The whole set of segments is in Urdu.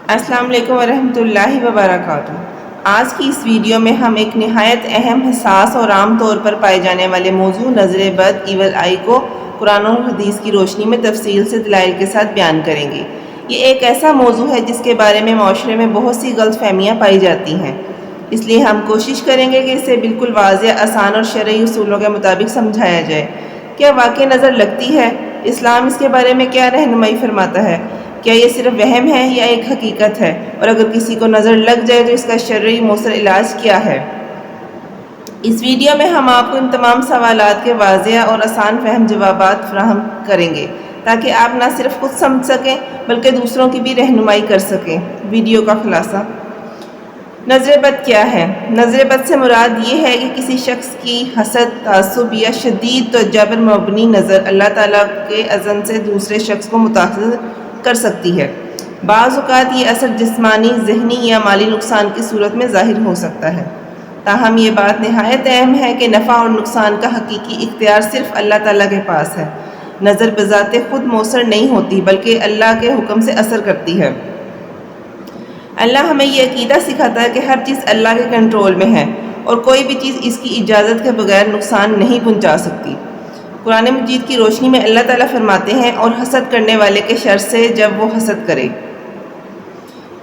السلام علیکم ورحمۃ اللہ وبرکاتہ۔ آج کی اس ویڈیو میں ہم ایک نہایت اہم، حساس اور عام طور پر پائے جانے والے موضوع نظر بد ایول آئی کو قرآن و حدیث کی روشنی میں تفصیل سے دلائل کے ساتھ بیان کریں گے۔ یہ ایک ایسا موضوع ہے جس کے بارے میں معاشرے میں بہت سی غلط فہمیاں پائی جاتی ہیں، اس لیے ہم کوشش کریں گے کہ اسے بالکل واضح، آسان اور شرعی اصولوں کے مطابق سمجھایا جائے۔ کیا واقعی نظر لگتی ہے؟ اسلام اس کے بارے میں کیا رہنمائی فرماتا ہے؟ کیا یہ صرف وہم ہے یا ایک حقیقت ہے؟ اور اگر کسی کو نظر لگ جائے تو اس کا شرعی مؤثر علاج کیا ہے؟ اس ویڈیو میں ہم آپ کو ان تمام سوالات کے واضح اور آسان فہم جوابات فراہم کریں گے تاکہ آپ نہ صرف خود سمجھ سکیں بلکہ دوسروں کی بھی رہنمائی کر سکیں۔ ویڈیو کا خلاصہ: نظر بد کیا ہے؟ نظر بد سے مراد یہ ہے کہ کسی شخص کی حسد، تعصب یا شدید توجہ پر مبنی نظر اللہ تعالیٰ کے اذن سے دوسرے شخص کو متاثر کر سکتی ہے۔ بعض اوقات یہ اثر جسمانی، ذہنی یا مالی نقصان کی صورت میں ظاہر ہو سکتا ہے۔ تاہم یہ بات نہایت اہم ہے کہ نفع اور نقصان کا حقیقی اختیار صرف اللہ تعالیٰ کے پاس ہے۔ نظر بذات خود مؤثر نہیں ہوتی بلکہ اللہ کے حکم سے اثر کرتی ہے۔ اللہ ہمیں یہ عقیدہ سکھاتا ہے کہ ہر چیز اللہ کے کنٹرول میں ہے اور کوئی بھی چیز اس کی اجازت کے بغیر نقصان نہیں پہنچا سکتی۔ قرآن مجید کی روشنی میں اللہ تعالیٰ فرماتے ہیں، اور حسد کرنے والے کے شر سے جب وہ حسد کرے۔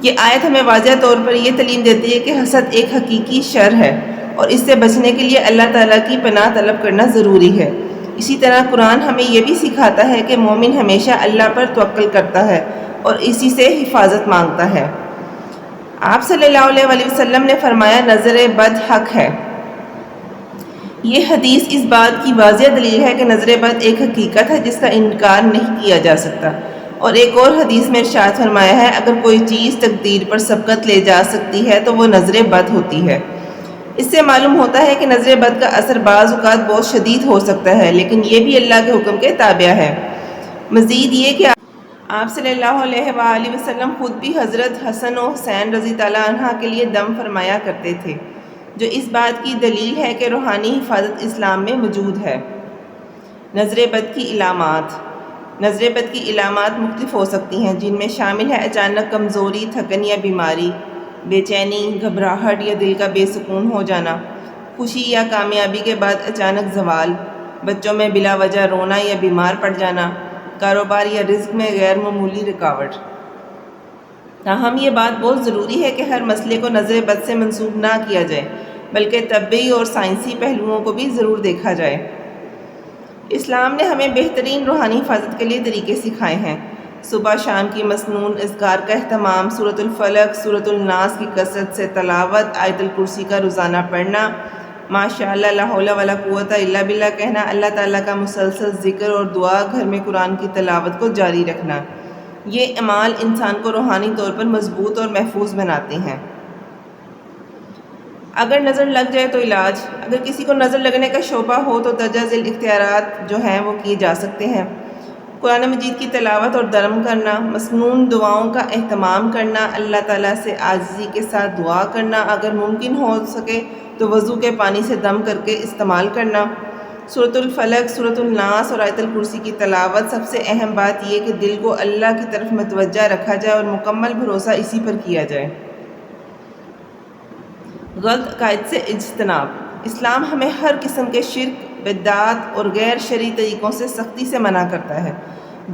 یہ آیت ہمیں واضح طور پر یہ تعلیم دیتی ہے کہ حسد ایک حقیقی شر ہے اور اس سے بچنے کے لیے اللہ تعالیٰ کی پناہ طلب کرنا ضروری ہے۔ اسی طرح قرآن ہمیں یہ بھی سکھاتا ہے کہ مومن ہمیشہ اللہ پر توکل کرتا ہے اور اسی سے حفاظت مانگتا ہے۔ آپ صلی اللہ علیہ وسلم نے فرمایا، نظر بد حق ہے۔ یہ حدیث اس بات کی واضح دلیل ہے کہ نظر بد ایک حقیقت ہے جس کا انکار نہیں کیا جا سکتا۔ اور ایک اور حدیث میں ارشاد فرمایا ہے، اگر کوئی چیز تقدیر پر سبقت لے جا سکتی ہے تو وہ نظر بد ہوتی ہے۔ اس سے معلوم ہوتا ہے کہ نظر بد کا اثر بعض اوقات بہت شدید ہو سکتا ہے، لیکن یہ بھی اللہ کے حکم کے تابع ہے۔ مزید یہ کہ آپ صلی اللہ علیہ وآلہ وسلم خود بھی حضرت حسن و حسین رضی اللہ عنہ کے لیے دم فرمایا کرتے تھے، جو اس بات کی دلیل ہے کہ روحانی حفاظت اسلام میں موجود ہے۔ نظر بد کی علامات: نظر بد کی علامات مختلف ہو سکتی ہیں، جن میں شامل ہے اچانک کمزوری، تھکن یا بیماری، بے چینی، گھبراہٹ یا دل کا بے سکون ہو جانا، خوشی یا کامیابی کے بعد اچانک زوال، بچوں میں بلا وجہ رونا یا بیمار پڑ جانا، کاروبار یا رزق میں غیر معمولی رکاوٹ۔ تاہم یہ بات بہت ضروری ہے کہ ہر مسئلے کو نظر بد سے منسوب نہ کیا جائے بلکہ طبی اور سائنسی پہلوؤں کو بھی ضرور دیکھا جائے۔ اسلام نے ہمیں بہترین روحانی حفاظت کے لیے طریقے سکھائے ہیں۔ صبح شام کی مسنون اذکار کا اہتمام، سورۃ الفلق، سورۃ الناس کی کثرت سے تلاوت، آیت الکرسی کا روزانہ پڑھنا، ماشاءاللہ لا حول ولا قوت الا باللہ کہنا، اللہ تعالیٰ کا مسلسل ذکر اور دعا، گھر میں قرآن کی تلاوت کو جاری رکھنا، یہ اعمال انسان کو روحانی طور پر مضبوط اور محفوظ بناتے ہیں۔ اگر نظر لگ جائے تو علاج: اگر کسی کو نظر لگنے کا شبہ ہو تو درجہ ذیل اختیارات جو ہیں وہ کیے جا سکتے ہیں۔ قرآن مجید کی تلاوت اور درم کرنا، مسنون دعاؤں کا اہتمام کرنا، اللہ تعالیٰ سے عاجزی کے ساتھ دعا کرنا، اگر ممکن ہو سکے تو وضو کے پانی سے دم کر کے استعمال کرنا، سورۃ الفلق، سورۃ الناس اور آیت الکرسی کی تلاوت۔ سب سے اہم بات یہ کہ دل کو اللہ کی طرف متوجہ رکھا جائے اور مکمل بھروسہ اسی پر کیا جائے۔ غلط عقائد سے اجتناب: اسلام ہمیں ہر قسم کے شرک، بدعات اور غیر شرعی طریقوں سے سختی سے منع کرتا ہے۔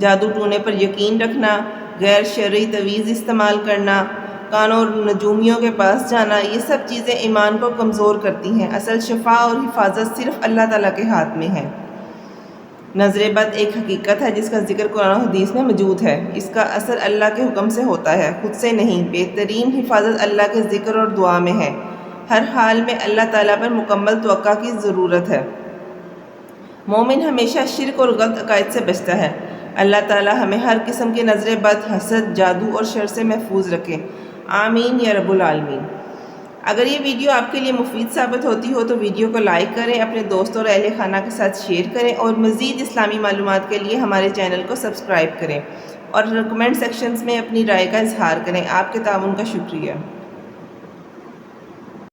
جادو ٹونے پر یقین رکھنا، غیر شرعی تویز استعمال کرنا، کانوں اور نجومیوں کے پاس جانا، یہ سب چیزیں ایمان کو کمزور کرتی ہیں۔ اصل شفا اور حفاظت صرف اللہ تعالیٰ کے ہاتھ میں ہے۔ نظر بد ایک حقیقت ہے جس کا ذکر قرآن و حدیث میں موجود ہے۔ اس کا اثر اللہ کے حکم سے ہوتا ہے، خود سے نہیں۔ بہترین حفاظت اللہ کے ذکر اور دعا میں ہے۔ ہر حال میں اللہ تعالیٰ پر مکمل توقع کی ضرورت ہے۔ مومن ہمیشہ شرک اور غلط عقائد سے بچتا ہے۔ اللہ تعالیٰ ہمیں ہر قسم کے نظر بد، حسد، جادو اور شر سے محفوظ رکھے۔ آمین یا رب العالمین۔ اگر یہ ویڈیو آپ کے لیے مفید ثابت ہوتی ہو تو ویڈیو کو لائک کریں، اپنے دوستوں اور اہل خانہ کے ساتھ شیئر کریں اور مزید اسلامی معلومات کے لیے ہمارے چینل کو سبسکرائب کریں اور کمنٹ سیکشنز میں اپنی رائے کا اظہار کریں۔ آپ کے تعاون کا شکریہ۔